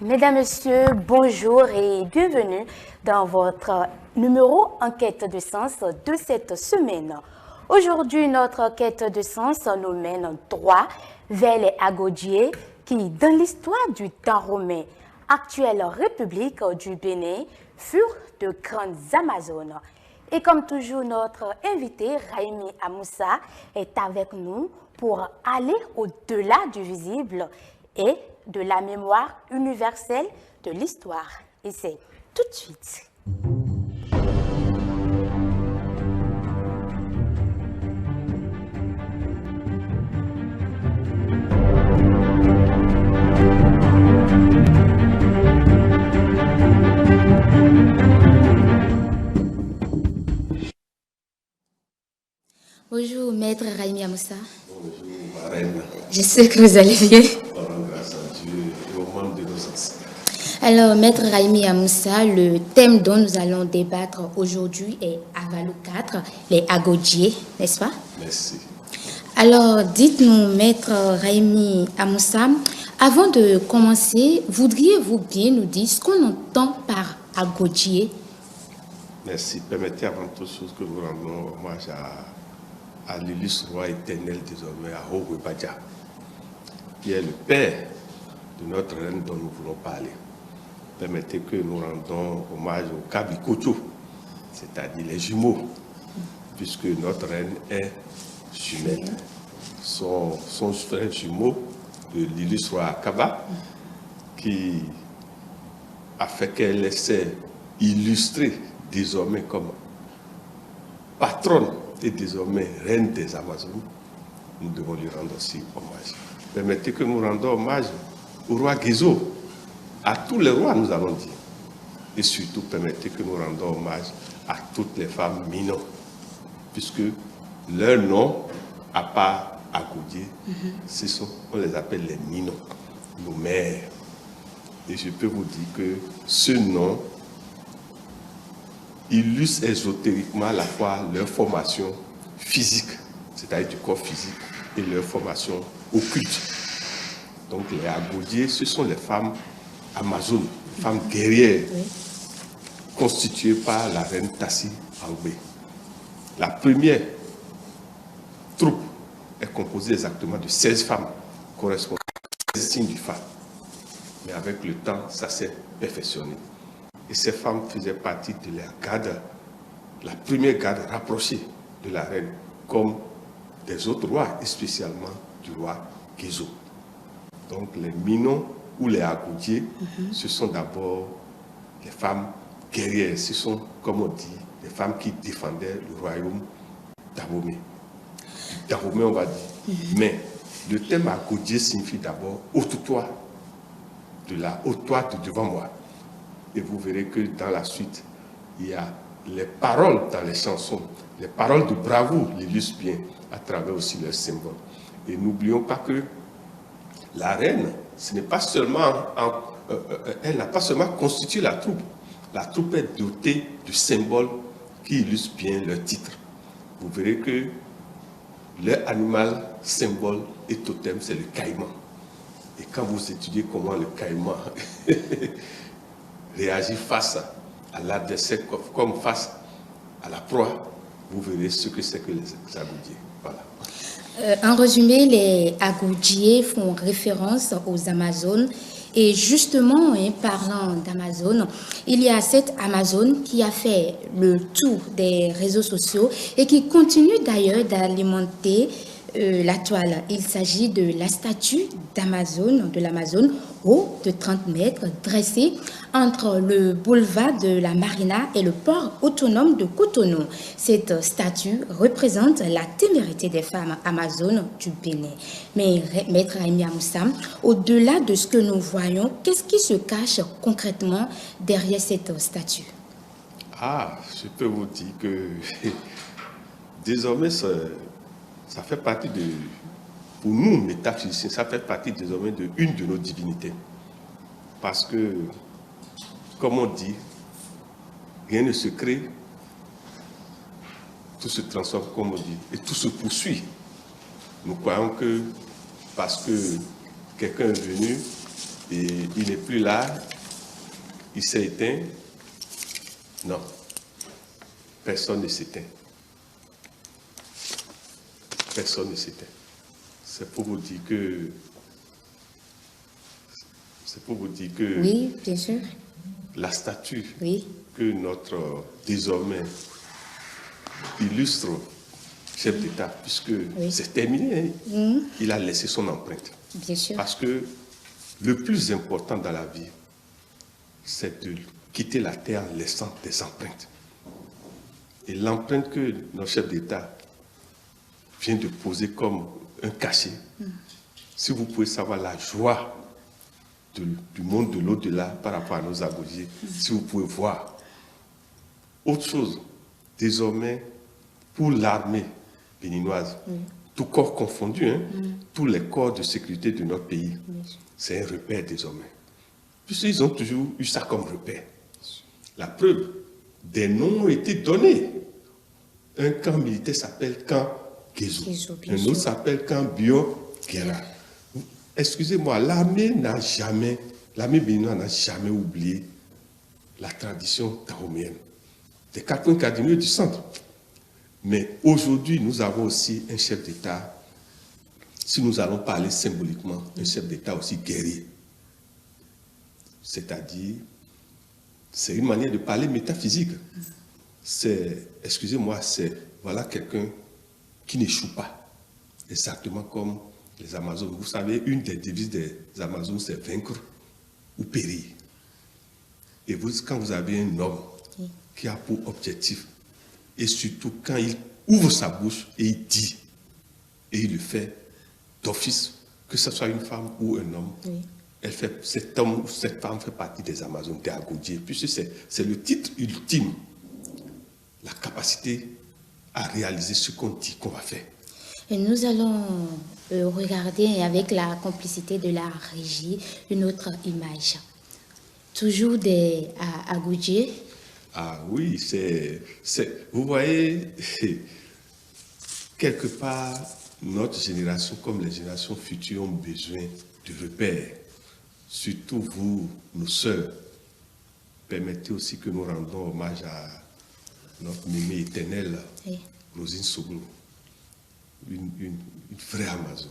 Mesdames, Messieurs, bonjour et bienvenue dans votre numéro Enquête de sens de cette semaine. Aujourd'hui, notre quête de sens nous mène droit vers les Agodiers qui, dans l'histoire du temps romain, actuelle République du Bénin, furent de grandes Amazones. Et comme toujours, notre invité, Raimi Amoussa, est avec nous pour aller au-delà du visible et de la mémoire universelle de l'histoire. Et c'est tout de suite. Bonjour, maître Raimi Amoussa. Bonjour, ma reine. Je sais que vous allez bien. Grâce à Dieu et au monde de nos ancêtres. Alors, maître Raimi Amoussa, le thème dont nous allons débattre aujourd'hui est Avalou 4, les Agodiers, n'est-ce pas? Merci. Alors, dites-nous, maître Raimi Amoussa, avant de commencer, voudriez-vous bien nous dire ce qu'on entend par Agodier? Merci. Permettez avant toute chose que nous rendons hommage à l'illustre roi éternel désormais, à Howe Badja, qui est le père de notre reine dont nous voulons parler. Permettez que nous rendons hommage au Kabikocho, c'est-à-dire les jumeaux, puisque notre reine est jumelle. Son frère jumeau de l'illustre roi Akaba, qui a fait qu'elle s'est illustrée désormais comme patronne et désormais reine des Amazones, nous devons lui rendre aussi hommage. Permettez que nous rendons hommage au roi Guézo, à tous les rois, nous allons dire. Et surtout, permettez que nous rendons hommage à toutes les femmes Minon, puisque leur nom, à part Agodier, on les appelle les Minon, nos mères. Et je peux vous dire que ce nom illustre ésotériquement à la fois leur formation physique, c'est-à-dire du corps physique, et leur formation occulte. Donc les Agodiers, ce sont les femmes amazones, les femmes guerrières, constituées par la reine Tassi Angbé. La première troupe est composée exactement de 16 femmes, correspondant aux 16 signes du phare. Mais avec le temps, ça s'est perfectionné. Et ces femmes faisaient partie de la garde, la première garde rapprochée de la reine, comme des autres rois, et spécialement du roi Guézo. Donc les Minon ou les Agodiers, ce sont d'abord les femmes guerrières. Ce sont, comme on dit, les femmes qui défendaient le royaume d'Abomey. D'Abomey, on va dire. Mais le terme Agodier signifie d'abord haute-toi, de la haute-toi de devant moi. Et vous verrez que dans la suite, il y a les paroles dans les chansons, les paroles de bravoure l'illustrent bien à travers aussi leurs symboles. Et n'oublions pas que la reine, ce n'est pas seulement, elle n'a pas seulement constitué la troupe. La troupe est dotée de symboles qui illustrent bien leur titre. Vous verrez que leur animal symbole et totem, c'est le caïman. Et quand vous étudiez comment le caïman réagit face à l'adversaire comme face à la proie, vous verrez ce que c'est que les Agodiers. Voilà. En résumé, les Agodiers font référence aux Amazones. Et justement, parlant d'Amazone, il y a cette Amazone qui a fait le tour des réseaux sociaux et qui continue d'ailleurs d'alimenter la toile. Il s'agit de la statue de l'Amazone, haut de 30 mètres, dressée entre le boulevard de la Marina et le port autonome de Cotonou. Cette statue représente la témérité des femmes amazones du Bénin. Mais, maître Raimi Amoussa, au-delà de ce que nous voyons, qu'est-ce qui se cache concrètement derrière cette statue? Ah, je peux vous dire que désormais, ça fait partie de, pour nous, métaphysiciens, ça fait partie désormais de une de nos divinités. Parce que, comme on dit, rien ne se crée, tout se transforme, comme on dit, et tout se poursuit. Nous croyons que parce que quelqu'un est venu Et il n'est plus là. Il s'est éteint. Non. Personne ne s'éteint. Personne ne s'éteint. C'est pour vous dire que... C'est pour vous dire que... Oui, bien sûr. La statue Oui. que notre, désormais, illustre chef d'État, puisque c'est terminé, hein, il a laissé son empreinte. Bien sûr. Parce que le plus important dans la vie, c'est de quitter la terre en laissant des empreintes. Et l'empreinte que notre chef d'État vient de poser comme un cachet, si vous pouvez savoir la joie du monde de l'au-delà par rapport à nos agodiers, si vous pouvez voir autre chose, désormais, pour l'armée béninoise, tout corps confondu, hein, tous les corps de sécurité de notre pays, c'est un repère désormais. Puisqu'ils ont toujours eu ça comme repère. La preuve, des noms ont été donnés. Un camp militaire s'appelle camp Kézou. Un autre s'appelle camp Bio-Guerra. Excusez-moi, l'armée béninoise n'a jamais oublié la tradition taoméenne, des 4 cardinaux du centre. Mais aujourd'hui, nous avons aussi un chef d'État, si nous allons parler symboliquement, un chef d'État aussi guerrier. C'est-à-dire, c'est une manière de parler métaphysique. C'est, excusez-moi, c'est, voilà quelqu'un qui n'échoue pas. Exactement comme les Amazones. Vous savez, une des devises des Amazones, c'est vaincre ou périr. Et vous, quand vous avez un homme qui a pour objectif, et surtout quand il ouvre sa bouche et il dit, et il le fait d'office, que ce soit une femme ou un homme, cet homme ou cette femme fait partie des Amazones, des Agodiers, puisque c'est le titre ultime, la capacité à réaliser ce qu'on dit qu'on va faire. Et nous allons regarder avec la complicité de la régie une autre image. Toujours des Agodiers. Ah oui, vous voyez, quelque part, notre génération, comme les générations futures, ont besoin de repères. Surtout vous, nos sœurs. Permettez aussi que nous rendons hommage à notre mémé éternelle, Rosine Soglo. Une vraie Amazon,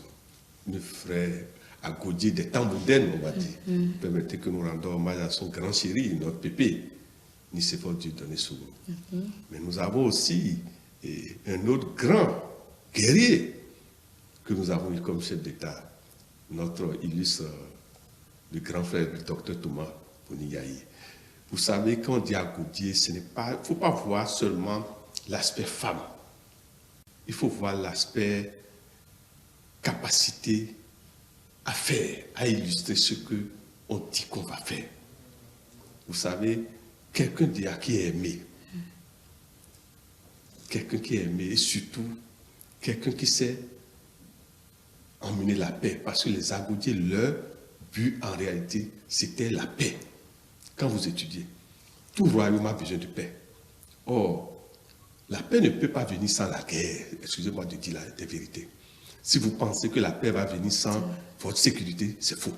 une vraie Agodier des temps modernes, on va dire. Permettez que nous rendons hommage à son grand chéri, notre pépé, Nicéphore Dieudonné Soglo. Mais nous avons aussi un autre grand guerrier que nous avons eu comme chef d'État, notre illustre, le grand frère du docteur Thomas Boniyahi. Vous savez, quand on dit Agodier, il ne faut pas voir seulement l'aspect femme. Il faut voir l'aspect capacité à faire, à illustrer ce qu'on dit qu'on va faire. Vous savez, quelqu'un qui est aimé. Quelqu'un qui est aimé et surtout quelqu'un qui sait emmener la paix. Parce que les Agodiers, leur but en réalité, c'était la paix. Quand vous étudiez, tout royaume a besoin de paix. Or, la paix ne peut pas venir sans la guerre. Excusez-moi de dire la vérité. Si vous pensez que la paix va venir sans votre sécurité, c'est faux.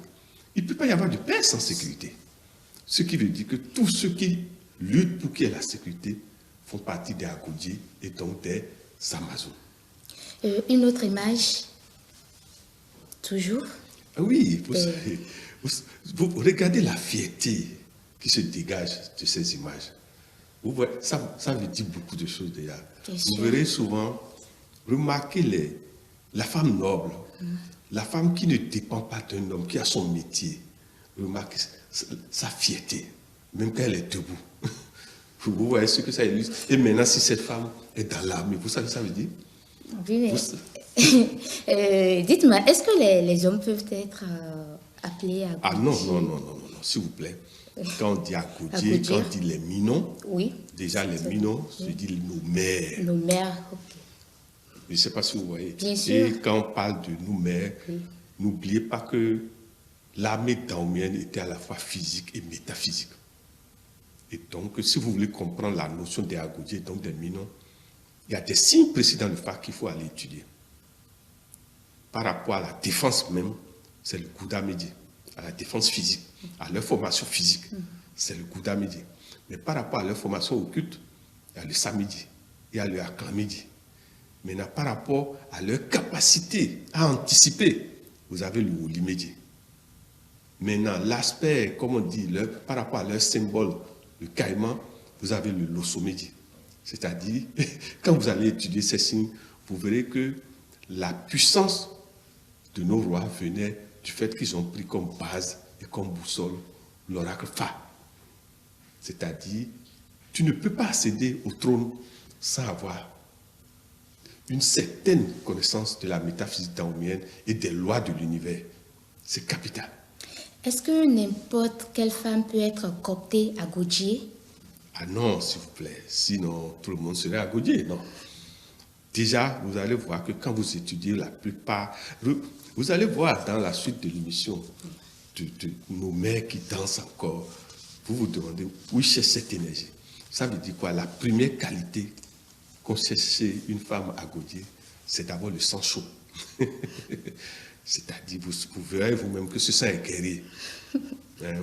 Il ne peut pas y avoir de paix sans sécurité. Ce qui veut dire que tous ceux qui luttent pour qu'il y ait la sécurité font partie des Agodiers et donc des Amazones. Une autre image, toujours. Oui, vous regardez la fierté qui se dégage de ces images. Vous voyez, ça veut dire beaucoup de choses déjà. Vous verrez souvent, remarquez la femme noble, la femme qui ne dépend pas d'un homme, qui a son métier. Remarquez sa fierté, même quand elle est debout. Vous voyez ce que ça illustre. Et maintenant, si cette femme est dans l'armée, vous savez ce que ça veut dire? Oui, mais dites-moi, est-ce que les hommes peuvent être appelés à... Ah non, s'il vous plaît. Quand on dit Agodier, quand on dit les minons, déjà les minons, se dit nos mères. Nos mères, ok. Je ne sais pas si vous voyez. Bien sûr. Et quand on parle de nos mères, n'oubliez pas que l'armée daoméenne était à la fois physique et métaphysique. Et donc, si vous voulez comprendre la notion des Agodiers, donc des minons, il y a des signes précis dans le fac qu'il faut aller étudier. Par rapport à la défense même, c'est le Gouda Médié. à la défense physique, à leur formation physique, c'est le Gouda Midi. Mais par rapport à leur formation occulte, il y a le Samedi, il y a le Aklamidi. Maintenant, par rapport à leur capacité à anticiper, vous avez le Wolimedi. Maintenant, l'aspect, comme on dit, par rapport à leur symbole, le caïman, vous avez le Losomedi. C'est-à-dire, quand vous allez étudier ces signes, vous verrez que la puissance de nos rois venait du fait qu'ils ont pris comme base et comme boussole l'oracle Fa. C'est-à-dire, tu ne peux pas accéder au trône sans avoir une certaine connaissance de la métaphysique daomienne et des lois de l'univers. C'est capital. Est-ce que n'importe quelle femme peut être cooptée à Goudjié? Ah non, s'il vous plaît. Sinon, tout le monde serait à Goudjié, non. Déjà, vous allez voir que quand vous étudiez la plupart, vous allez voir dans la suite de l'émission de nos mères qui dansent encore, vous vous demandez où cherche cette énergie. Ça veut dire quoi? La première qualité qu'on cherche chez une femme à Goudjié, c'est d'abord le sang chaud. C'est-à-dire, vous verrez vous-même que ce sang est guerrier.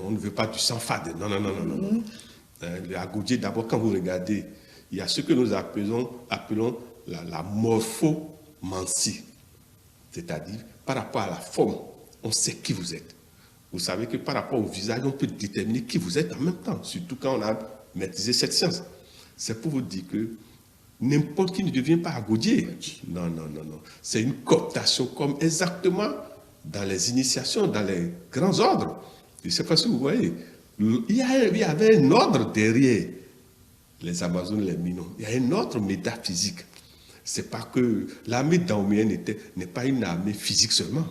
On ne veut pas du sang fade. Non, non, non, non, non. À Goudjié, d'abord, quand vous regardez, il y a ce que nous appelons la morphomancie. C'est-à-dire, par rapport à la forme, on sait qui vous êtes. Vous savez que par rapport au visage, on peut déterminer qui vous êtes en même temps, surtout quand on a maîtrisé cette science. C'est pour vous dire que n'importe qui ne devient pas à Goudjié. Non, non, non, non. C'est une cooptation comme exactement dans les initiations, dans les grands ordres. Je ne sais pas si vous voyez. Il y avait un ordre derrière les Amazones, les Minons. Il y a un ordre métaphysique. C'est pas que l'armée daomienne n'est pas une armée physique seulement.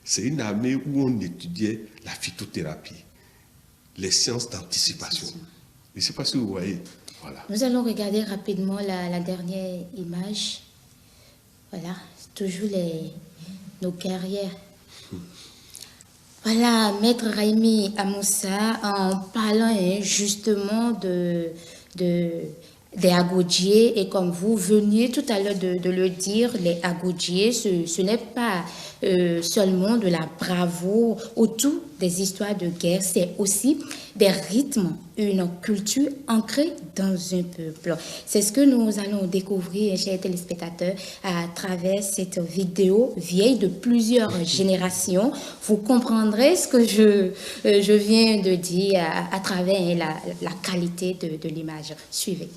C'est une armée où on étudiait la phytothérapie, les sciences d'anticipation. Je ne sais pas si vous voyez. Voilà. Nous allons regarder rapidement la dernière image. Voilà, toujours nos carrières. Voilà, Maître Raimi Amoussa, en parlant justement des Agodiers, et comme vous veniez tout à l'heure de le dire, les Agodiers, ce n'est pas seulement de la bravoure autour des histoires de guerre, c'est aussi des rythmes, une culture ancrée dans un peuple. C'est ce que nous allons découvrir, chers téléspectateurs, à travers cette vidéo vieille de plusieurs générations. Vous comprendrez ce que je viens de dire à travers la qualité de l'image. Suivez.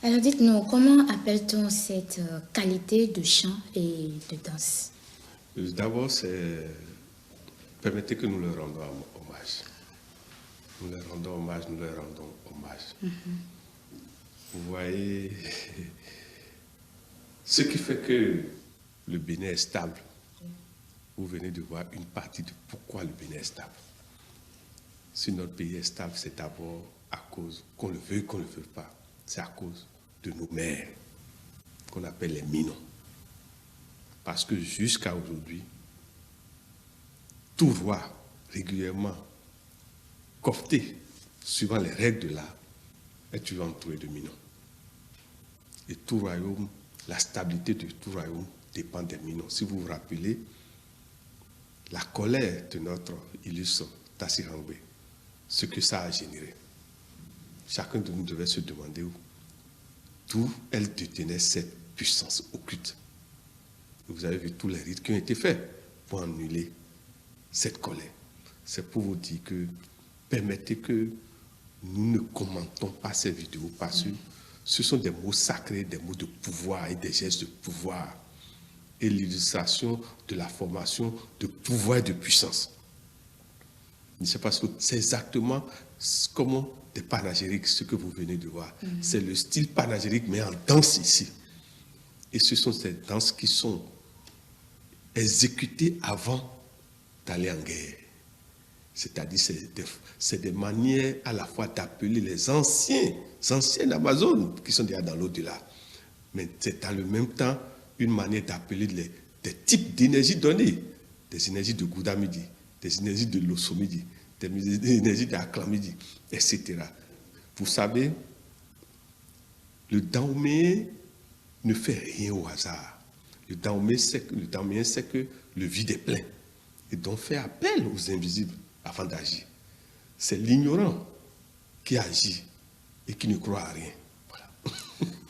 Alors dites-nous, comment appelle-t-on cette qualité de chant et de danse? D'abord, permettez que nous leur rendons hommage. Nous leur rendons hommage, nous leur rendons hommage. Vous voyez, ce qui fait que le Bénin est stable, vous venez de voir une partie de pourquoi le Bénin est stable. Si notre pays est stable, c'est d'abord à cause, qu'on le veuille, qu'on ne le veuille pas, c'est à cause de nos mères, qu'on appelle les Minons. Parce que jusqu'à aujourd'hui, tout roi régulièrement coopté, suivant les règles de l'art, est toujours entouré de Minons. Et tout royaume, la stabilité de tout royaume dépend des Minons. Si vous vous rappelez, la colère de notre illustre Tassirangwe, ce que ça a généré. Chacun de nous devait se demander d'où elle détenait cette puissance occulte. Vous avez vu tous les rites qui ont été faits pour annuler cette colère. C'est pour vous dire que permettez que nous ne commentons pas ces vidéos parce que ce sont des mots sacrés, des mots de pouvoir et des gestes de pouvoir et l'illustration de la formation de pouvoir et de puissance. Je ne sais pas, c'est exactement comment des panégyriques, ce que vous venez de voir. C'est le style panégyrique, mais en danse ici. Et ce sont ces danses qui sont exécutées avant d'aller en guerre. C'est-à-dire, c'est des manières à la fois d'appeler les anciennes Amazones qui sont déjà dans l'au-delà. Mais c'est dans le même temps une manière d'appeler des types d'énergie données, des énergies de Gouda Midi, des énergies de Losomidi, des énergies d'Aklamidi, etc. Vous savez, le Dahomey ne fait rien au hasard. Le Dahomey sait que le vide est plein. et donc fait appel aux invisibles avant d'agir. C'est l'ignorant qui agit et qui ne croit à rien. Voilà.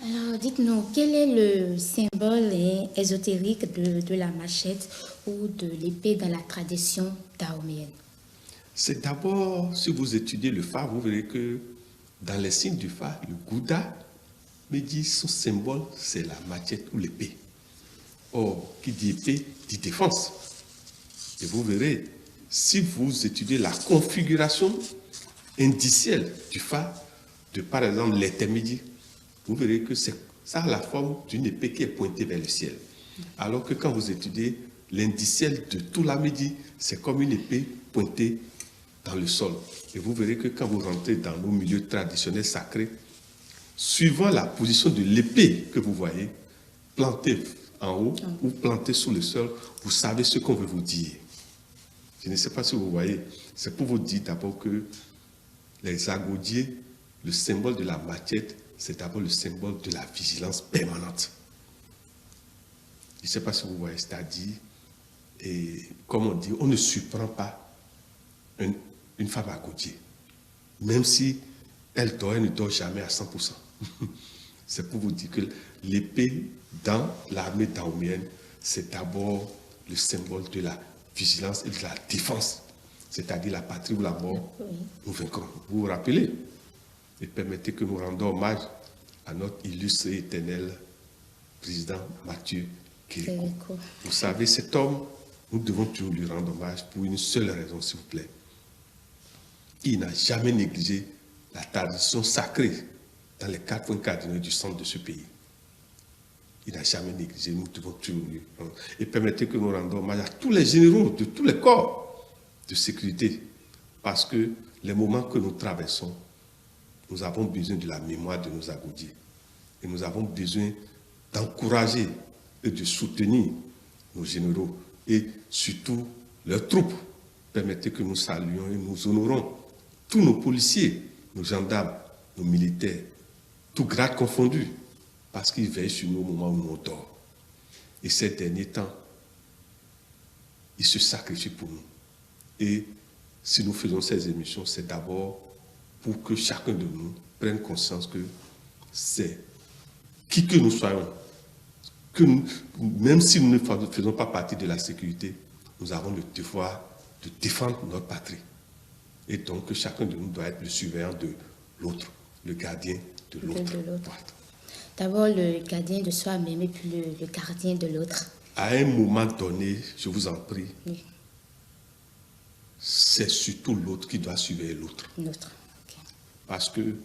Alors, dites-nous, quel est le symbole ésotérique de la machette ou de l'épée dans la tradition dahoméenne? C'est d'abord, si vous étudiez le Fa, vous verrez que dans les signes du Fa, le Gouda me dit son symbole, c'est la machette ou l'épée. Or, qui dit épée, dit défense. Et vous verrez, si vous étudiez la configuration indicielle du Fa, de par exemple l'intermédiaire, vous verrez que ça a la forme d'une épée qui est pointée vers le ciel. Alors que quand vous étudiez l'indiciel de tout la midi, c'est comme une épée pointée dans le sol. Et vous verrez que quand vous rentrez dans nos milieux traditionnels sacrés, suivant la position de l'épée que vous voyez, plantée en haut ou plantée sous le sol, vous savez ce qu'on veut vous dire. Je ne sais pas si vous voyez. C'est pour vous dire d'abord que les agodiers, le symbole de la machette, c'est d'abord le symbole de la vigilance permanente. Je ne sais pas si vous voyez, c'est-à-dire, et comme on dit, on ne surprend pas une femme agodier, même si elle ne dort jamais à 100%. C'est pour vous dire que l'épée dans l'armée dahoméenne, c'est d'abord le symbole de la vigilance et de la défense, c'est-à-dire la patrie ou la mort, nous vaincrons. Vous vous rappelez? Et permettez que nous rendons hommage à notre illustre et éternel président Mathieu Kérékou. Vous savez, cet homme, nous devons toujours lui rendre hommage pour une seule raison, s'il vous plaît. Il n'a jamais négligé la tradition sacrée dans les 4 points cardinaux du centre de ce pays. Il n'a jamais négligé, nous devons toujours lui rendre. Et permettez que nous rendons hommage à tous les généraux de tous les corps de sécurité, parce que les moments que nous traversons, nous avons besoin de la mémoire de nos agodiers. Et nous avons besoin d'encourager et de soutenir nos généraux et surtout leurs troupes. Permettez que nous saluions et nous honorons tous nos policiers, nos gendarmes, nos militaires, tous grades confondus, parce qu'ils veillent sur nous au moment où nous dormons. Et ces derniers temps, ils se sacrifient pour nous. Et si nous faisons ces émissions, c'est d'abord pour que chacun de nous prenne conscience que c'est qui que nous soyons, que nous, même si nous ne faisons pas partie de la sécurité, nous avons le devoir de défendre notre patrie. Et donc que chacun de nous doit être le surveillant de l'autre, le gardien de l'autre. D'abord le gardien de soi-même et puis le gardien de l'autre. À un moment donné, je vous en prie, oui. C'est surtout l'autre qui doit surveiller l'autre. Okay. Parce que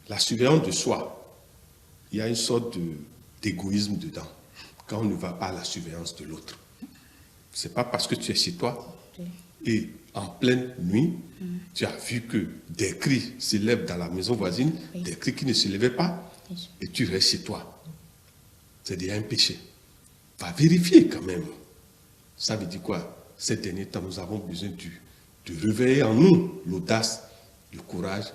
la surveillance de soi, il y a une sorte d'égoïsme dedans, quand on ne va pas à la surveillance de l'autre. Ce n'est pas parce que tu es chez toi et en pleine nuit, tu as vu que des cris s'élèvent dans la maison voisine, des cris qui ne s'élevaient pas, et tu restes chez toi. C'est déjà un péché. Va vérifier quand même. Ça veut dire quoi? Ces derniers temps, nous avons besoin de réveiller en nous l'audace, le courage,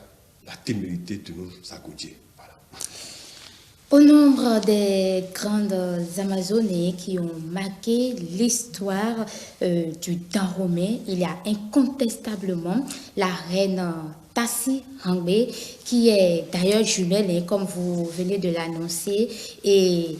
la témérité de nos agodiers. Voilà. Au nombre des grandes Amazones qui ont marqué l'histoire du Dahomey, il y a incontestablement la reine Tassi Hangbe, qui est d'ailleurs jumelle, comme vous venez de l'annoncer, et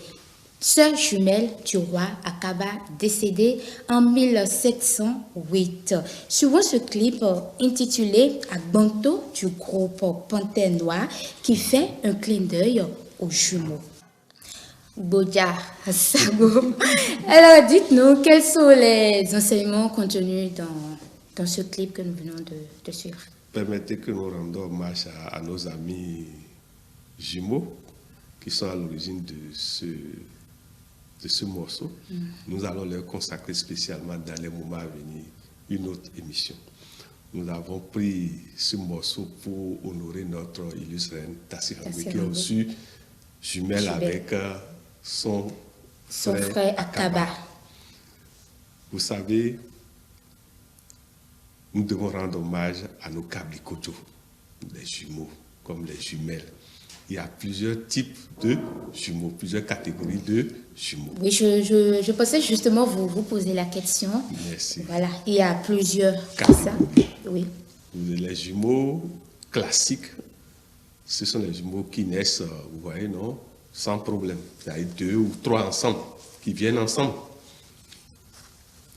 sœur jumelle du roi Akaba, décédé en 1708. Suivant ce clip intitulé Agbanto du groupe Panthère Noire, qui fait un clin d'œil aux jumeaux. Bodja Sago. Alors, dites-nous, quels sont les enseignements contenus dans ce clip que nous venons de suivre? Permettez que nous rendons hommage à nos amis jumeaux qui sont à l'origine de ce morceau. Nous allons leur consacrer spécialement dans les moments à venir une autre émission. Nous avons pris ce morceau pour honorer notre illustre reine Tassi Hangbe, qui a reçu jumelle avec son frère Akaba. Vous savez, nous devons rendre hommage à nos Kablikojo, les jumeaux, comme les jumelles. il y a plusieurs types de jumeaux, plusieurs catégories de jumeaux. Oui, je pensais justement vous poser la question. Merci. Voilà, il y a plusieurs catégories. Oui. Les jumeaux classiques, ce sont les jumeaux qui naissent, vous voyez, non, sans problème. Il y a 2 ou 3 ensemble, qui viennent ensemble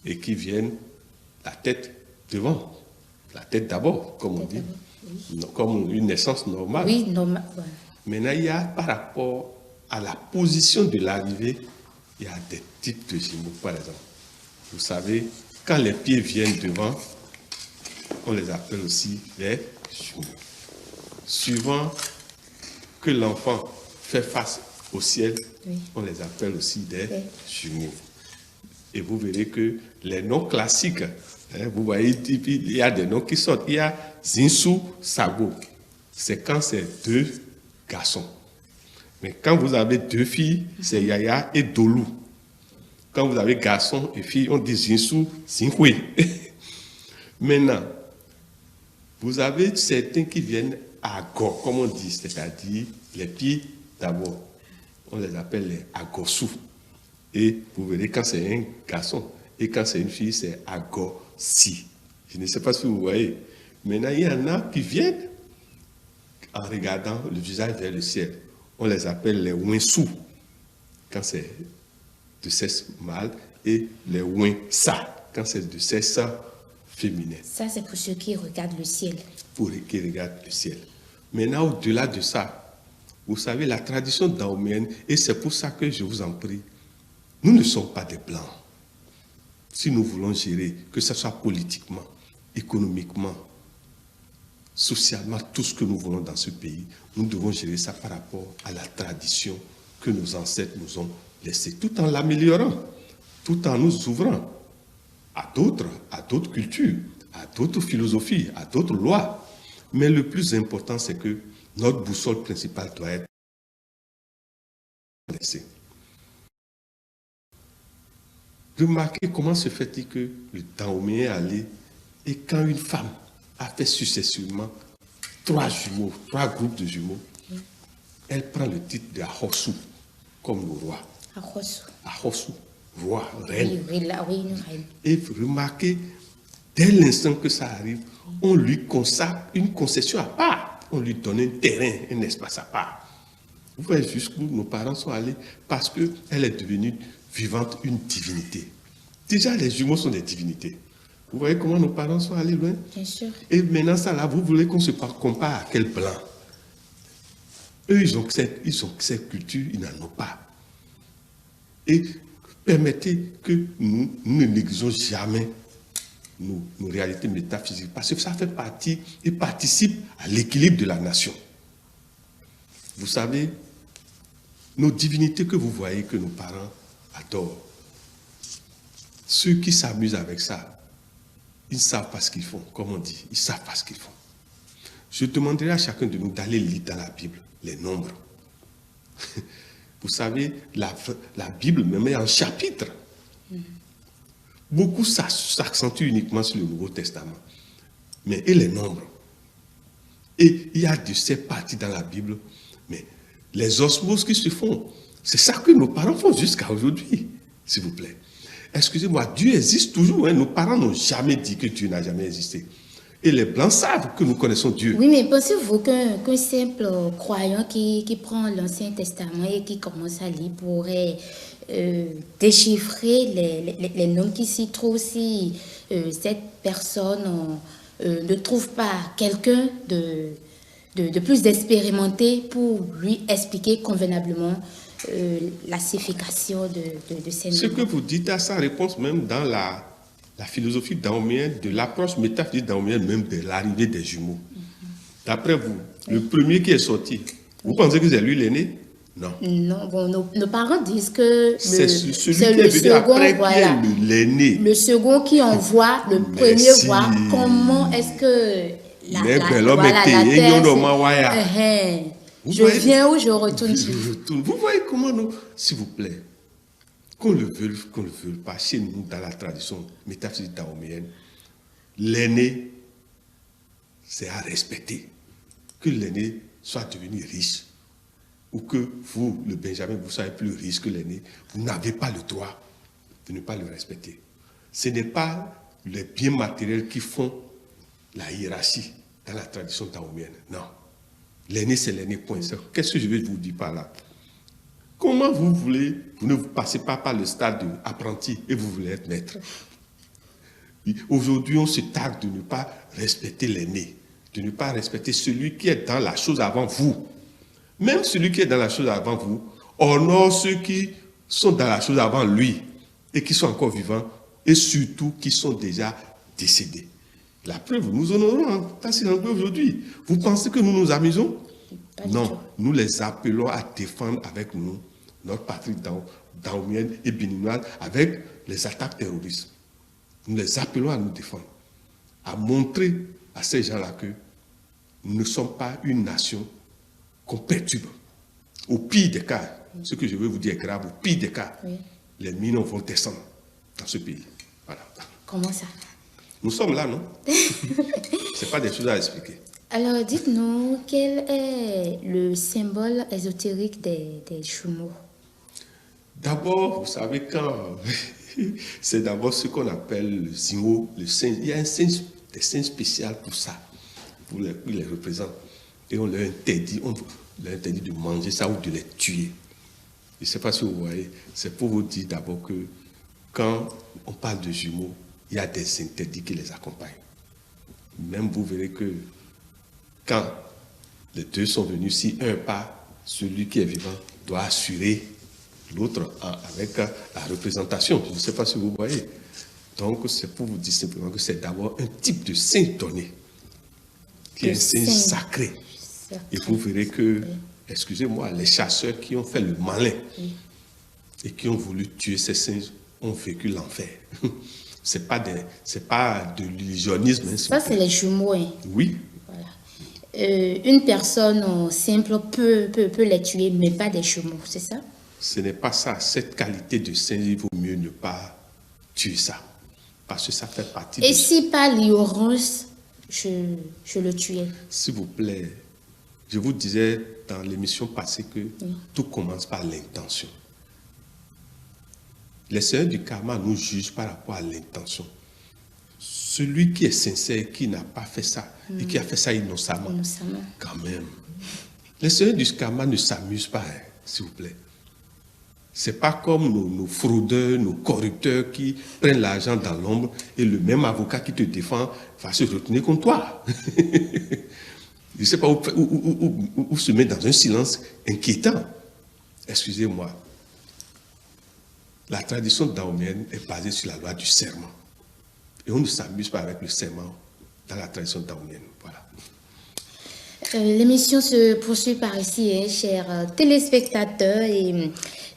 et qui viennent la tête devant, la tête d'abord, comme on dit, oui. Comme une naissance normale. Oui, normal. Ouais. Maintenant, il y a par rapport à la position de l'arrivée, il y a des types de jumeaux, par exemple. Vous savez, quand les pieds viennent devant, on les appelle aussi les jumeaux. Suivant que l'enfant fait face au ciel, oui. On les appelle aussi des jumeaux. Et vous verrez que les noms classiques, vous voyez, il y a des noms qui sortent. Il y a Zinsou, Sabo. C'est quand c'est 2 garçons. Mais quand vous avez 2 filles, c'est Yaya et Dolou. Quand vous avez garçon et fille, on dit Zinsou, Zinhui. Maintenant, vous avez certains qui viennent à go, comme on dit, c'est-à-dire les pieds d'abord. On les appelle les agosou. Et vous verrez quand c'est un garçon et quand c'est une fille, c'est agossi. Je ne sais pas si vous voyez. Maintenant, il y en a qui viennent en regardant le visage vers le ciel. On les appelle les winsou quand c'est de sexe mâle et les winsa quand c'est de sexe féminin. Ça, c'est pour ceux qui regardent le ciel. Pour ceux qui regardent le ciel. Maintenant, au-delà de ça, vous savez, la tradition dahoméenne, et c'est pour ça que je vous en prie, nous ne sommes pas des blancs. Si nous voulons gérer, que ce soit politiquement, économiquement, socialement, tout ce que nous voulons dans ce pays, nous devons gérer ça par rapport à la tradition que nos ancêtres nous ont laissée, tout en l'améliorant, tout en nous ouvrant à d'autres cultures, à d'autres philosophies, à d'autres lois. Mais le plus important, c'est que notre boussole principale doit être laissée. Remarquez comment se fait-il que le Dahomey est allé et quand une femme a fait successivement 3 jumeaux, 3 groupes de jumeaux, elle prend le titre de Ahosu comme le roi. Ahosu, roi, reine. Oui, une reine. Et remarquez, dès l'instant que ça arrive, on lui consacre une concession à part. On lui donne un terrain, un espace à part. Vous voyez jusqu'où nos parents sont allés parce qu'elle est devenue vivante, une divinité. Déjà, les jumeaux sont des divinités. Vous voyez comment nos parents sont allés loin? Bien sûr. Et maintenant, ça là, vous voulez qu'on se compare à quel blanc? Eux, ils ont cette culture, ils n'en ont pas. Et permettez que nous ne négligeons jamais nos réalités métaphysiques, parce que ça fait partie et participe à l'équilibre de la nation. Vous savez, nos divinités que vous voyez, que nos parents adorent, ceux qui s'amusent avec ça, ils ne savent pas ce qu'ils font, comme on dit, ils ne savent pas ce qu'ils font. Je demanderai à chacun de nous d'aller lire dans la Bible les nombres. Vous savez, la Bible me met en chapitre. Beaucoup s'accentuent uniquement sur le Nouveau Testament. Mais et les nombres? Et il y a de ces parties dans la Bible, mais les osmoses qui se font, c'est ça que nos parents font jusqu'à aujourd'hui, s'il vous plaît. Excusez-moi, Dieu existe toujours. Hein? Nos parents n'ont jamais dit que Dieu n'a jamais existé. Et les Blancs savent que nous connaissons Dieu. Oui, mais pensez-vous qu'un simple croyant qui prend l'Ancien Testament et qui commence à lire pourrait déchiffrer les noms qui s'y trouvent si cette personne ne trouve pas quelqu'un de plus expérimenté pour lui expliquer convenablement la signification de ces noms? Ce que vous dites à sa réponse même dans la philosophie dahoméenne, de l'approche métaphysique dahoméenne, même de l'arrivée des jumeaux. D'après vous, le premier qui est sorti, vous pensez que c'est lui l'aîné? Non. Non, bon, nos parents disent que c'est celui qui est venu après qui est l'aîné. Le second qui envoie le premier voir comment est-ce que je viens ou je retourne. Vous voyez comment nous, s'il vous plaît, qu'on le veuille pas, chez nous, dans la tradition métaphysique dahoméenne, l'aîné, c'est à respecter. Que l'aîné soit devenu riche ou que vous, le Benjamin, vous soyez plus riche que l'aîné, vous n'avez pas le droit de ne pas le respecter. Ce n'est pas les biens matériels qui font la hiérarchie dans la tradition daomienne. Non. L'aîné, c'est l'aîné, point. Qu'est-ce que je vais vous dire par là? Comment vous voulez, vous ne passez pas par le stade d'apprenti et vous voulez être maître? Aujourd'hui, on se targue de ne pas respecter l'aîné, de ne pas respecter celui qui est dans la chose avant vous. Même celui qui est dans la chose avant vous honore ceux qui sont dans la chose avant lui et qui sont encore vivants et surtout qui sont déjà décédés. La preuve, nous honorons en Tassinangue aujourd'hui. Vous pensez que nous nous amusons? Non, nous les appelons à défendre avec nous notre patrie daomienne et béninoise avec les attaques terroristes. Nous les appelons à nous défendre, à montrer à ces gens-là que nous ne sommes pas une nation qu'on perturbe. Au pire des cas, ce que je veux vous dire est grave, au pire des cas, les minons vont descendre dans ce pays. Voilà. Comment ça? Nous sommes là, non? Ce n'est pas des choses à expliquer. Alors, dites-nous, quel est le symbole ésotérique des jumeaux? D'abord, vous savez, c'est d'abord ce qu'on appelle le zingo, le singe. Il y a des signes spéciaux pour ça, pour les représenter. Et on leur interdit de manger ça ou de les tuer. Je ne sais pas si vous voyez, c'est pour vous dire d'abord que quand on parle de jumeaux, il y a des interdits qui les accompagnent. Même vous verrez que quand les deux sont venus, si un part, celui qui est vivant doit assurer l'autre avec la représentation. Je ne sais pas si vous voyez. Donc, c'est pour vous dire simplement que c'est d'abord un type de signe donné, qui est un signe sacré. Et vous verrez que, excusez-moi, les chasseurs qui ont fait le malin et qui ont voulu tuer ces singes ont vécu l'enfer. C'est pas de l'illusionnisme. Ça, c'est les jumeaux. Hein. Oui. Voilà. Une personne simple peut les tuer, mais pas des jumeaux, c'est ça? Ce n'est pas ça. Cette qualité de singe, il vaut mieux ne pas tuer ça. Parce que ça fait partie Et si par l'ignorance, je le tuais? S'il vous plaît, je vous disais dans l'émission passée que tout commence par l'intention. Les seigneurs du karma nous jugent par rapport à l'intention. Celui qui est sincère, qui n'a pas fait ça, et qui a fait ça innocemment, quand même. Les seigneurs du karma ne s'amusent pas, hein, s'il vous plaît. Ce n'est pas comme nos fraudeurs, nos corrupteurs qui prennent l'argent dans l'ombre et le même avocat qui te défend va se retourner contre toi. Je ne sais pas où se met dans un silence inquiétant. Excusez-moi. La tradition daomienne est basée sur la loi du serment. Et on ne s'amuse pas avec le serment dans la tradition daomienne. Voilà. L'émission se poursuit par ici, hein, chers téléspectateurs. Et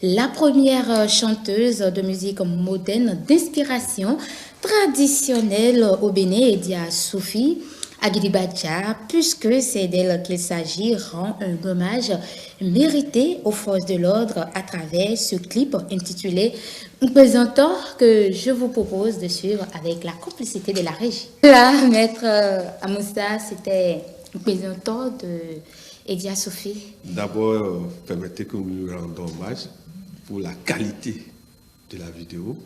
la première chanteuse de musique moderne d'inspiration traditionnelle au Bénin est Dia Sophie Agribacha, puisque c'est d'elle qu'il s'agit, rend un hommage mérité aux forces de l'ordre à travers ce clip intitulé Présentant que je vous propose de suivre avec la complicité de la régie. Là, Maître Amoussa, c'était un présentant de Dia Sophie. D'abord, permettez que nous lui rendons hommage pour la qualité de la vidéo,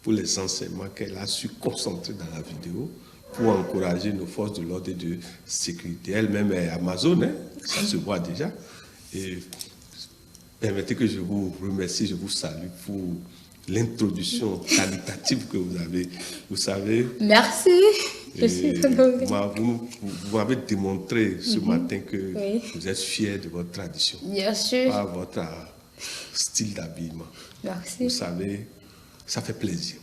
pour les enseignements qu'elle a su concentrer dans la vidéo, pour encourager nos forces de l'ordre et de sécurité. Elle-même est Amazon, hein, ça se voit déjà. Et permettez que je vous remercie, je vous salue pour l'introduction qualitative que vous avez. Vous savez... Merci. Je suis honorée. Vous m'avez démontré ce matin que vous êtes fiers de votre tradition. Bien sûr. Par votre style d'habillement. Merci. Vous savez, ça fait plaisir.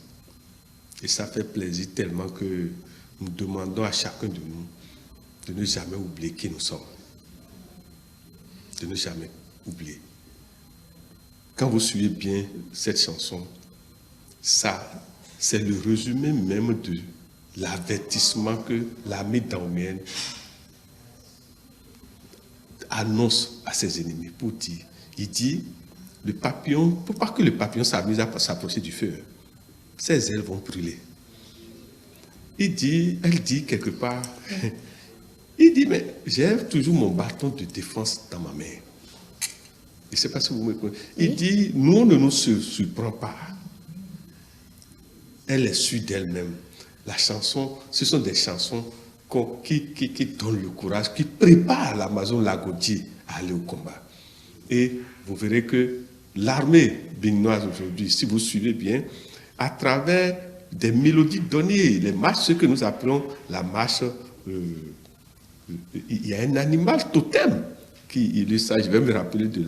Et ça fait plaisir tellement que nous demandons à chacun de nous de ne jamais oublier qui nous sommes. De ne jamais oublier. Quand vous suivez bien cette chanson, ça, c'est le résumé même de l'avertissement que l'armée daomienne annonce à ses ennemis pour dire, il dit, le papillon, pour pas que le papillon s'amuse à s'approcher du feu, ses ailes vont brûler. Elle dit quelque part, il dit, mais j'ai toujours mon bâton de défense dans ma main. Je ne sais pas si vous me connaissez. Il dit, nous, on ne nous surprend pas. Elle est sûre d'elle-même. La chanson, ce sont des chansons qui donnent le courage, qui préparent l'Amazone Lagodié à aller au combat. Et vous verrez que l'armée béninoise aujourd'hui, si vous suivez bien, à travers des mélodies données, les marches, ce que nous appelons la marche, il y a un animal totem qui illustre ça. Je vais me rappeler de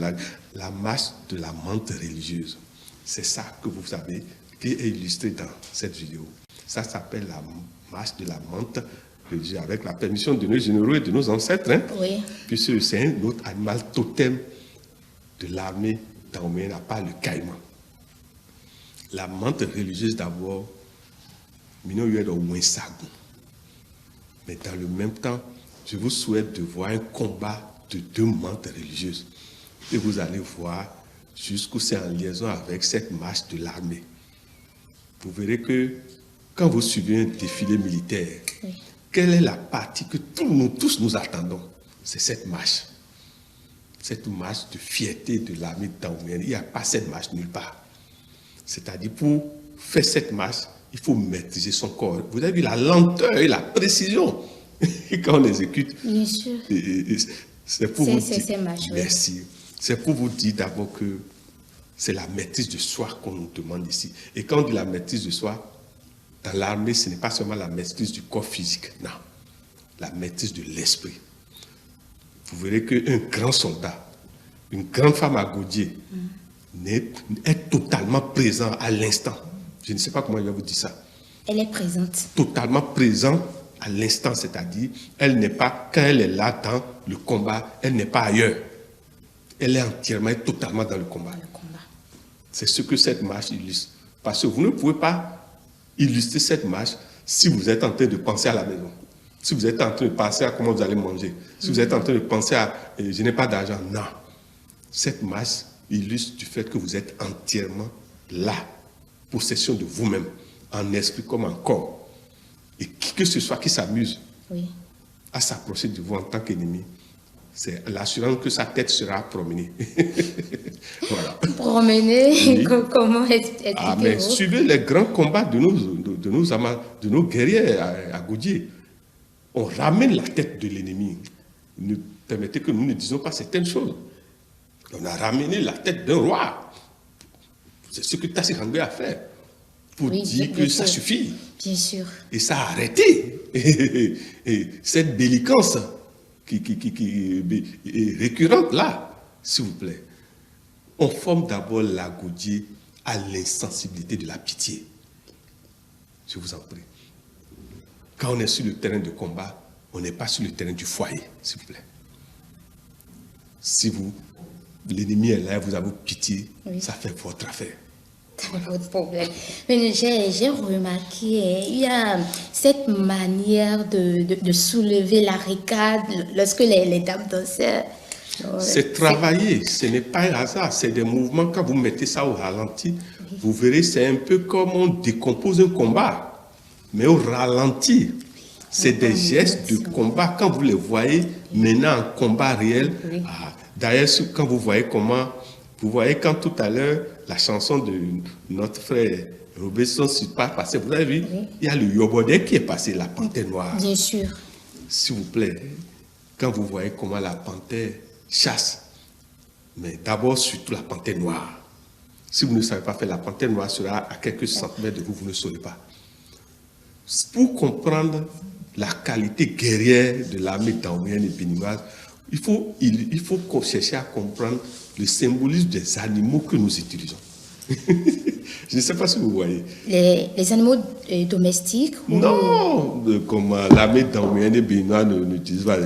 la marche de la menthe religieuse. C'est ça que vous savez, qui est illustré dans cette vidéo. Ça s'appelle la marche de la menthe religieuse, avec la permission de nos généraux et de nos ancêtres, hein, Oui. puisque c'est un autre animal totem de l'armée daoméenne, à part le caïman. La menthe religieuse d'abord, Mino Yued au moins Sagou. Mais dans le même temps, je vous souhaite de voir un combat de deux menthes religieuses. Et vous allez voir jusqu'où c'est en liaison avec cette marche de l'armée. Vous verrez que quand vous suivez un défilé militaire, quelle est la partie que tous nous attendons? C'est cette marche. Cette marche de fierté de l'armée daoméenne. Il n'y a pas cette marche nulle part. C'est-à-dire, pour faire cette marche, il faut maîtriser son corps. Vous avez vu la lenteur et la précision quand on exécute. Bien sûr. C'est pour vous dire. C'est marche, oui. Merci. C'est pour vous dire d'abord que c'est la maîtrise de soi qu'on nous demande ici. Et quand on dit la maîtrise de soi, dans l'armée, ce n'est pas seulement la maîtrise du corps physique, non. La maîtrise de l'esprit. Vous verrez qu'un grand soldat, une grande femme à Gaudier, est totalement présent à l'instant. Je ne sais pas comment je vais vous dire ça. Elle est présente. Totalement présent à l'instant, c'est-à-dire, elle n'est pas, quand elle est là dans le combat, elle n'est pas ailleurs. Elle est entièrement et totalement dans le combat. C'est ce que cette marche illustre. Parce que vous ne pouvez pas illustrer cette marche si vous êtes en train de penser à la maison. Si vous êtes en train de penser à comment vous allez manger. Si vous êtes en train de penser à je n'ai pas d'argent. Non. Cette marche illustre du fait que vous êtes entièrement là, possession de vous-même, en esprit comme en corps. Et qui que ce soit qui s'amuse à s'approcher de vous en tant qu'ennemi, c'est l'assurance que sa tête sera promenée. Voilà. Promener, Oui. comment expliquez-vous? Ah, mais suivez les grands combats de nos guerriers à Gaudier. On ramène la tête de l'ennemi. Ne permettez que nous ne disions pas certaines choses. On a ramené la tête d'un roi. C'est ce que Tassi Rangbe a fait. Pour dire que ça suffit. Bien sûr. Et ça a arrêté. Et cette belliquence qui est récurrente là, s'il vous plaît. On forme d'abord la Gaudier à l'insensibilité de la pitié. Je vous en prie. Quand on est sur le terrain de combat, on n'est pas sur le terrain du foyer, s'il vous plaît. Si l'ennemi est là, vous avez pitié, ça fait votre affaire. C'est votre problème. Mais j'ai remarqué, il y a cette manière de soulever la ricade lorsque les dames dansaient. C'est travaillé, ce n'est pas un hasard, c'est des mouvements. Quand vous mettez ça au ralenti, vous verrez, c'est un peu comme on décompose un combat. Mais au ralenti, c'est des gestes de combat. Quand vous les voyez maintenant en combat réel, d'ailleurs, quand vous voyez quand tout à l'heure, la chanson de notre frère Robinson Super passée, vous avez vu, il y a le Yobodé qui est passé, la panthère noire. Bien sûr. S'il vous plaît, quand vous voyez comment la panthère chasse, mais d'abord surtout la panthère noire. Si vous ne savez pas faire, la panthère noire sera à quelques centimètres de vous, vous ne saurez pas. Pour comprendre la qualité guerrière de l'armée daoméenne et béninoise, il faut chercher à comprendre le symbolisme des animaux que nous utilisons. Je ne sais pas si vous voyez. Les animaux domestiques Non, comme l'armée daoméenne et béninoise n'utilise pas.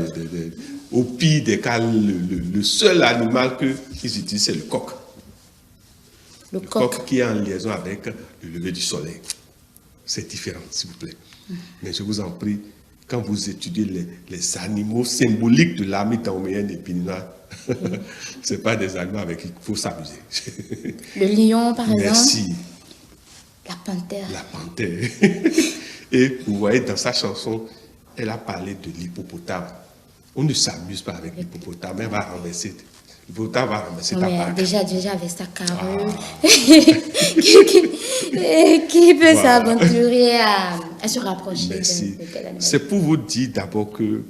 Au pire des cas, le seul animal qu'ils utilisent, c'est le coq. Le coq qui est en liaison avec le lever du soleil. C'est différent, s'il vous plaît. Mais je vous en prie, quand vous étudiez les animaux symboliques de l'armée daoméenne et béninoise, ce n'est pas des animaux avec qui il faut s'amuser. Le lion, par exemple. Merci. La panthère. La panthère. Et vous voyez, dans sa chanson, elle a parlé de l'hippopotame. On ne s'amuse pas avec l'hippopotame, elle va renverser Pourtant, va ramasser Non, ta mais part. déjà avec sa carrure, qui peut Voilà. s'aventurer à se rapprocher Merci. de tel animal. C'est pour vous dire d'abord que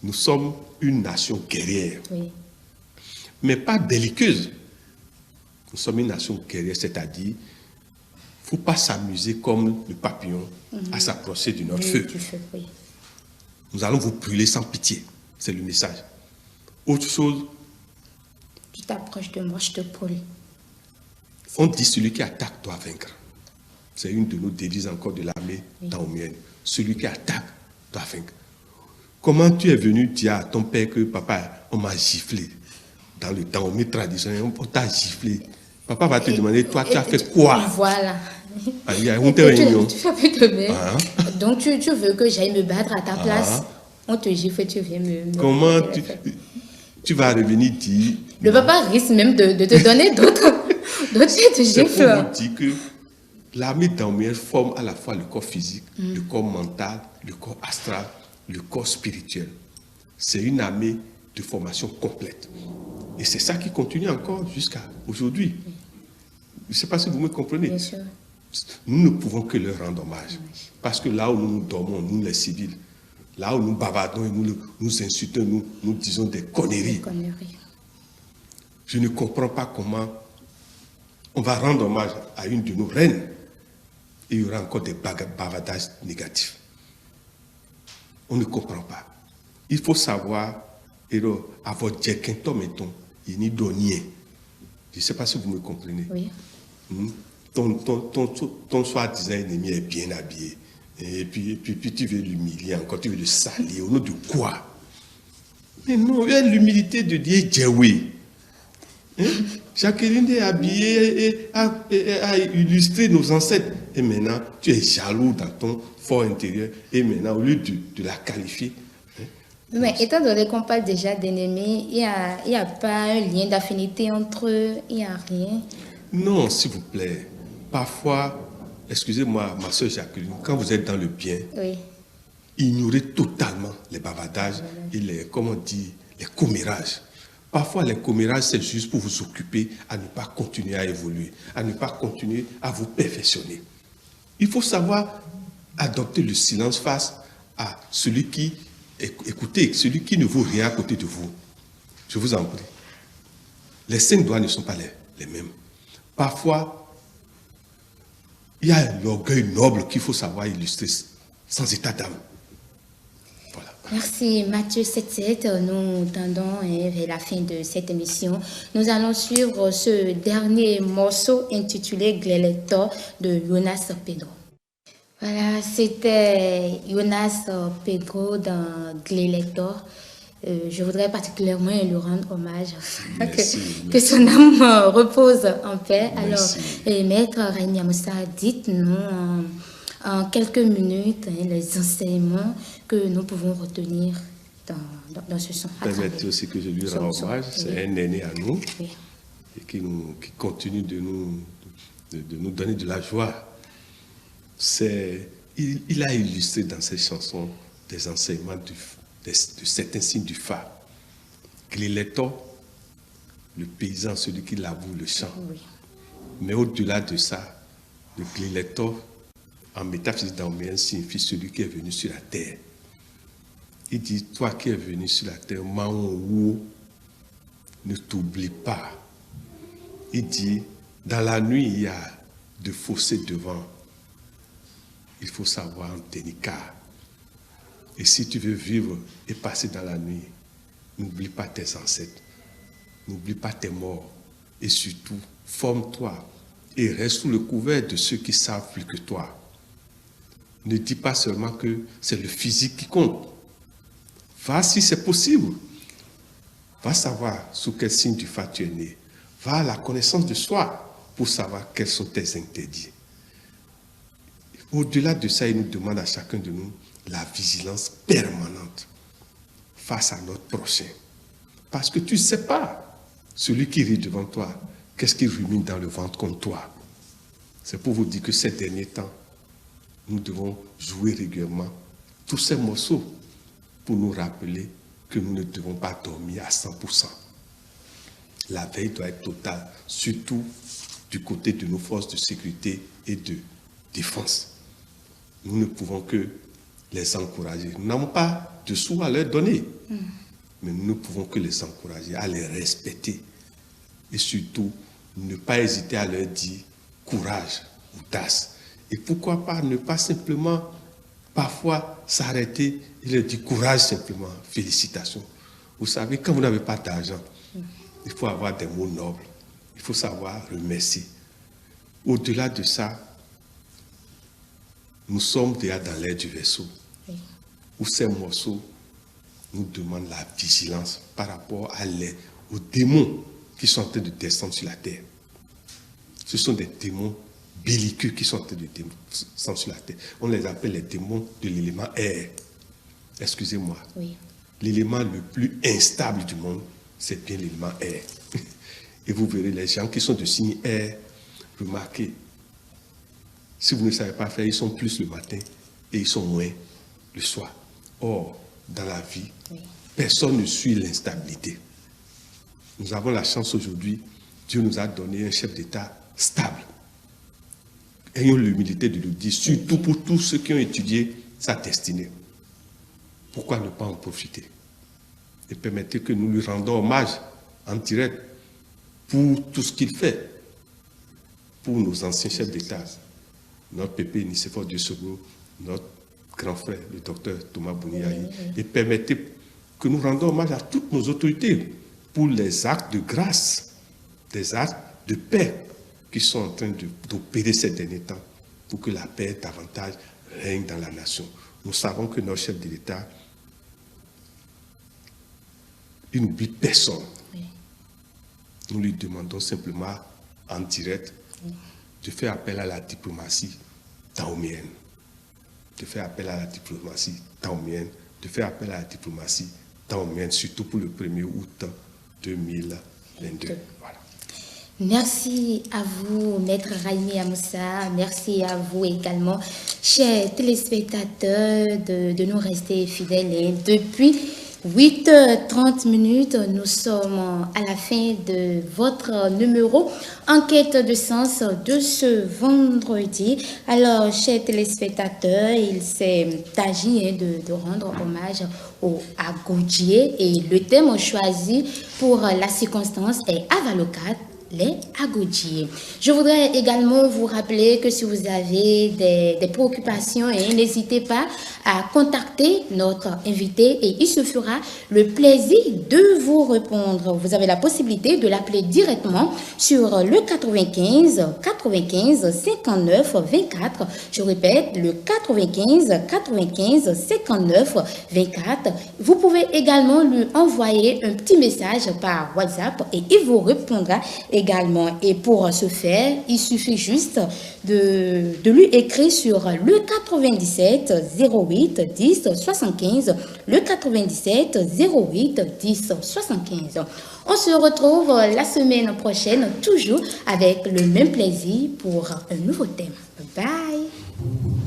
nous sommes une nation guerrière, Oui, mais pas belliqueuse. Nous sommes une nation guerrière, c'est-à-dire, il ne faut pas s'amuser comme le papillon à s'approcher de notre feu. du feu, oui. Nous allons vous brûler sans pitié. C'est le message. Autre chose, Tu t'approches de moi, je te brûle. on dit celui qui attaque doit vaincre. C'est une de nos devises encore de l'armée daomienne. Celui qui attaque doit vaincre. Comment tu es venu dire à ton père que papa, on m'a giflé? Dans le daomé traditionnel, on t'a giflé. Papa va te demander, toi, tu as fait quoi? Voilà. Ah, il y a une réunion. Tu fais avec le même. Hein? Donc, tu veux que j'aille me battre à ta place. On te gifle, tu viens me... Comment tu vas revenir dire... Le papa risque même de te donner d'autres C'est gifles. pour vous dire que l'armée daomienne forme à la fois le corps physique, le corps mental, le corps astral, le corps spirituel. C'est une armée de formation complète. Et c'est ça qui continue encore jusqu'à aujourd'hui. Je ne sais pas si vous me comprenez. Bien sûr. Nous ne pouvons que leur rendre hommage. Parce que là où nous dormons, nous les civils, là où nous bavardons et nous insultons, nous disons des conneries. Conneries. Je ne comprends pas comment on va rendre hommage à une de nos reines et il y aura encore des bavardages négatifs. On ne comprend pas. Il faut savoir, avoir djekinto mettons, il n'y donnier. Je ne sais pas si vous me comprenez. Oui. Ton soi-disant ennemi est bien habillé. Et puis tu veux l'humilier encore, tu veux le salir. Au nom de quoi? Mais non, il y a l'humilité de dire Djewe. Jacqueline est habillée et a illustré nos ancêtres. Et maintenant, tu es jaloux dans ton fort intérieur. Et maintenant, au lieu de la qualifier. Mais étant donné qu'on parle déjà d'ennemis, il n'y a pas un lien d'affinité entre eux, il n'y a rien. Non, s'il vous plaît. Parfois, excusez-moi, ma soeur Jacqueline, quand vous êtes dans le bien, Oui. ignorez totalement les bavardages et les, comment dire, les commérages. Parfois, les commérages, c'est juste pour vous occuper à ne pas continuer à évoluer, à ne pas continuer à vous perfectionner. Il faut savoir adopter le silence face à celui qui, écoutez, celui qui ne vaut rien à côté de vous. Je vous en prie. Les 5 doigts ne sont pas les mêmes. Parfois, il y a l'orgueil noble qu'il faut savoir illustrer sans état d'âme. Voilà. Merci Mathieu 77. Nous tendons vers la fin de cette émission. Nous allons suivre ce dernier morceau intitulé Gleletor de Jonas Pedro. Voilà, c'était Jonas Pedro dans Gleletor. Je voudrais particulièrement lui rendre hommage que son âme repose en paix. Merci. Alors, Maître Rainy Moussa, dites-nous en quelques minutes les enseignements que nous pouvons retenir dans ce son. Permettez aussi que je lui rende hommage. C'est un aîné à nous et qui continue de nous donner de la joie. Il a illustré dans ses chansons des enseignements de certains signes du phare. Gleletor, le paysan, celui qui laboure le champ. Oui. Mais au-delà de ça, le Gleletor, en métaphysique daomienne, signifie celui qui est venu sur la terre. Il dit, toi qui es venu sur la terre, Maon, ne t'oublie pas. Il dit, dans la nuit, il y a de fossés devant. Il faut savoir en tenir cas. Et si tu veux vivre et passer dans la nuit, n'oublie pas tes ancêtres, n'oublie pas tes morts. Et surtout, forme-toi et reste sous le couvert de ceux qui savent plus que toi. Ne dis pas seulement que c'est le physique qui compte. Va si c'est possible. Va savoir sous quel signe du phare tu es né. Va à la connaissance de soi pour savoir quels sont tes interdits. Au-delà de ça, il nous demande à chacun de nous la vigilance permanente face à notre prochain. Parce que tu ne sais pas, celui qui rit devant toi, qu'est-ce qu'il rumine dans le ventre contre toi. C'est pour vous dire que ces derniers temps, nous devons jouer régulièrement tous ces morceaux pour nous rappeler que nous ne devons pas dormir à 100%. la veille doit être totale, surtout du côté de nos forces de sécurité et de défense. Nous ne pouvons que les encourager. Nous n'avons pas de sous à leur donner, mais nous ne pouvons que les encourager à les respecter. Et surtout, ne pas hésiter à leur dire courage, audace. Et pourquoi pas ne pas simplement, parfois, s'arrêter et leur dire courage simplement, félicitations. Vous savez, quand vous n'avez pas d'argent, il faut avoir des mots nobles. Il faut savoir remercier. Au-delà de ça, nous sommes déjà dans l'air du vaisseau, où ces morceaux nous demandent la vigilance par rapport aux démons qui sont en train de descendre sur la terre. Ce sont des démons belliqueux qui sont en train de descendre sur la terre. On les appelle les démons de l'élément air. Excusez-moi. Oui. L'élément le plus instable du monde, c'est bien l'élément air. Et vous verrez les gens qui sont de signe air, remarquez, si vous ne savez pas faire, ils sont plus le matin et ils sont moins le soir. Or, dans la vie, personne ne suit l'instabilité. Nous avons la chance aujourd'hui, Dieu nous a donné un chef d'État stable. Ayons l'humilité de le dire, surtout pour tous ceux qui ont étudié sa destinée. Pourquoi ne pas en profiter? Et permettez que nous lui rendons hommage en direct pour tout ce qu'il fait pour nos anciens chefs d'État, notre pépé Nicéphore Dieussego, notre grand frère, le docteur Thomas Bouniaï, et permettez que nous rendons hommage à toutes nos autorités pour les actes de grâce, des actes de paix qui sont en train d'opérer ces derniers temps pour que la paix davantage règne dans la nation. Nous savons que notre chef de l'État, il n'oublie personne. Oui. Nous lui demandons simplement en direct de faire appel à la diplomatie taomienne, de faire appel à la diplomatie taomienne, de faire appel à la diplomatie taomienne, surtout pour le 1er août 2022. Voilà. Merci à vous, Maître Raimi Amoussa. Merci à vous également, chers téléspectateurs, de nous rester fidèles. Et depuis 8h30, nous sommes à la fin de votre numéro Enquête de sens de ce vendredi. Alors, chers téléspectateurs, il s'est agi de rendre hommage au Agodjié et le thème choisi pour la circonstance est Avalocat, les Agodjiés. Je voudrais également vous rappeler que si vous avez des préoccupations, n'hésitez pas à contacter notre invité et il se fera le plaisir de vous répondre. Vous avez la possibilité de l'appeler directement sur le 95 59 24. Je répète, le 95 59 24. Vous pouvez également lui envoyer un petit message par WhatsApp et il vous répondra également. Et pour ce faire, il suffit juste de lui écrire sur le 97 08 10 75, le 97 08 10 75. On se retrouve la semaine prochaine, toujours avec le même plaisir pour un nouveau thème. Bye bye.